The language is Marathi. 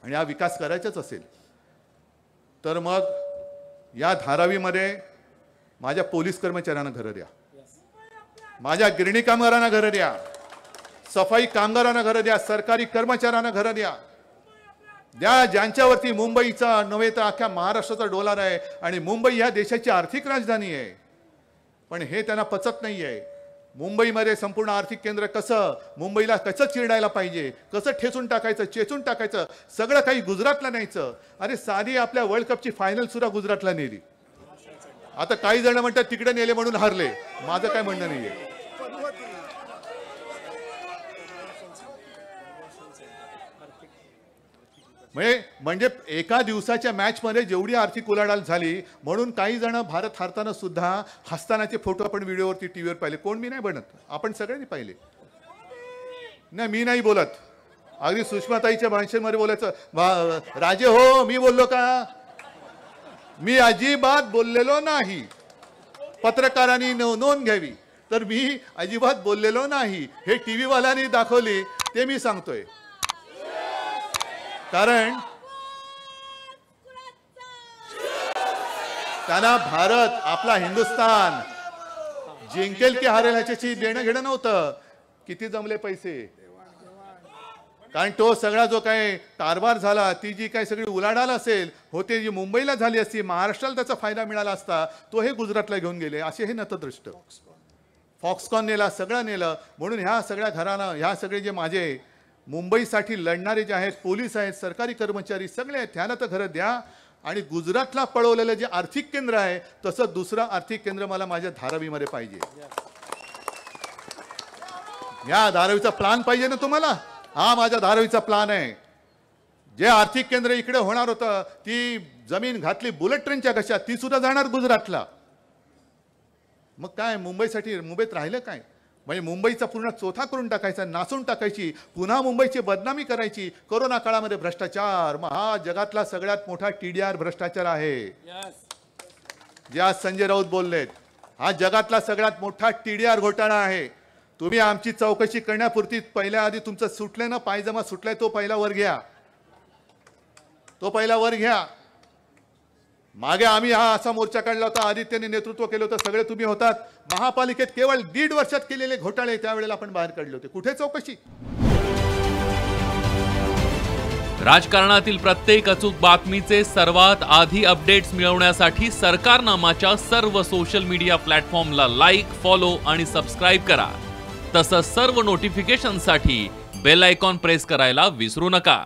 आणि हा विकास करायचाच असेल तर मग या धारावीमध्ये माझ्या पोलीस कर्मचाऱ्यांना घरं द्या, माझ्या गिरणी कामगारांना घरं द्या, सफाई कामगारांना घरं द्या, सरकारी कर्मचाऱ्यांना घरं द्या, ज्यांच्यावरती मुंबईचा नव्हे तर अख्ख्या महाराष्ट्राचा डोलार आहे आणि मुंबई ह्या देशाची आर्थिक राजधानी आहे. पण हे त्यांना पचत नाही आहे. मुंबईमध्ये संपूर्ण आर्थिक केंद्र कसं, मुंबईला कसं चिरडायला पाहिजे, कसं ठेचून टाकायचं, चेचून टाकायचं, सगळं काही गुजरातला न्यायचं. अरे साधी आपल्या वर्ल्ड कपची फायनल सुद्धा गुजरातला नेली. आता काही जण म्हणतात तिकडे नेले म्हणून हारले. माझं काय म्हणणं नाहीये. म्हणजे एका दिवसाच्या मॅच मध्ये जेवढी आर्थिक उलाढाल झाली म्हणून काही जण भारत हारताना सुद्धा हसतानाचे फोटो आपण व्हिडिओवरती टीव्हीवर पाहिले. कोण? मी नाही बनत, आपण सगळ्यांनी पाहिले. नाही मी नाही बोलत, अगदी सुषमाताईच्या भाषेमध्ये बोलायचं राजे हो मी बोललो का? मी अजिबात बोललेलो नाही. पत्रकारांनी नोंद घ्यावी. तर मी अजिबात बोललेलो नाही. हे टीव्ही वाल्यांनी दाखवली ते मी सांगतोय. कारण त्यांना भारत आपला हिंदुस्थान जिंकेल की हारेल ह्याच्याशी देणं घेणं नव्हतं. किती जमले पैसे, कारण तो सगळा जो काय कारभार झाला, ती जी काही सगळी उलाढाल असेल होते जी मुंबईला झाली असती, महाराष्ट्राला त्याचा फायदा मिळाला असता, तो हे गुजरातला घेऊन गेले. असे हे नतदृष्ट. फॉक्सकॉन नेला, सगळं नेलं. म्हणून ह्या सगळ्या घरानं, ह्या सगळे जे माझे मुंबईसाठी लढणारे जे आहेत, पोलीस आहेत, सरकारी कर्मचारी सगळे आहेत, त्यांना तर घरं द्या. आणि गुजरातला पळवलेलं जे आर्थिक केंद्र आहे तसं दुसरं आर्थिक केंद्र मला माझ्या धारावीमध्ये पाहिजे. या धारावीचा प्लॅन पाहिजे ना तुम्हाला. हा माझ्या धारावीचा प्लॅन आहे. जे आर्थिक केंद्र इकडे होणार होतं, ती जमीन घातली बुलेट ट्रेनच्या घशात, ती सुद्धा जाणार गुजरातला. मग काय मुंबईसाठी, मुंबईत राहिलं काय? म्हणजे मुंबईचा पूर्ण चोथा करून टाकायचा, नासून टाकायची, पुन्हा मुंबईची बदनामी करायची. कोरोना काळामध्ये भ्रष्टाचार, हा जगातला सगळ्यात मोठा TDR भ्रष्टाचार आहे. जे आज संजय राऊत बोललेत, हा जगातला सगळ्यात मोठा TDR घोटाळा आहे. तुम्ही आमची चौकशी करण्यापुरती पहिल्या आधी तुमचं सुटले ना, पायजमा सुटलाय तो पहिला वर घ्या, तो पहिला वर घ्या. मागे आम्ही हा असा मोर्चा काढला होता, आदित्यने नेतृत्व केलं होतं, सगळे तुम्ही होतात. महापालिकेत केवळ 1.5 वर्षात केलेले घोटाळे त्यावेळेला आपण बाहेर काढले होते. कुठे चौकशी? राजकारणातील प्रत्येक अचूक बातमीचे सर्वात आधी अपडेट्स मिळवण्यासाठी सरकारनामाच्या सर्व सोशल मीडिया प्लॅटफॉर्मला लाईक, फॉलो आणि सबस्क्राईब करा. तसंच सर्व नोटिफिकेशनसाठी बेल आयकॉन प्रेस करायला विसरू नका.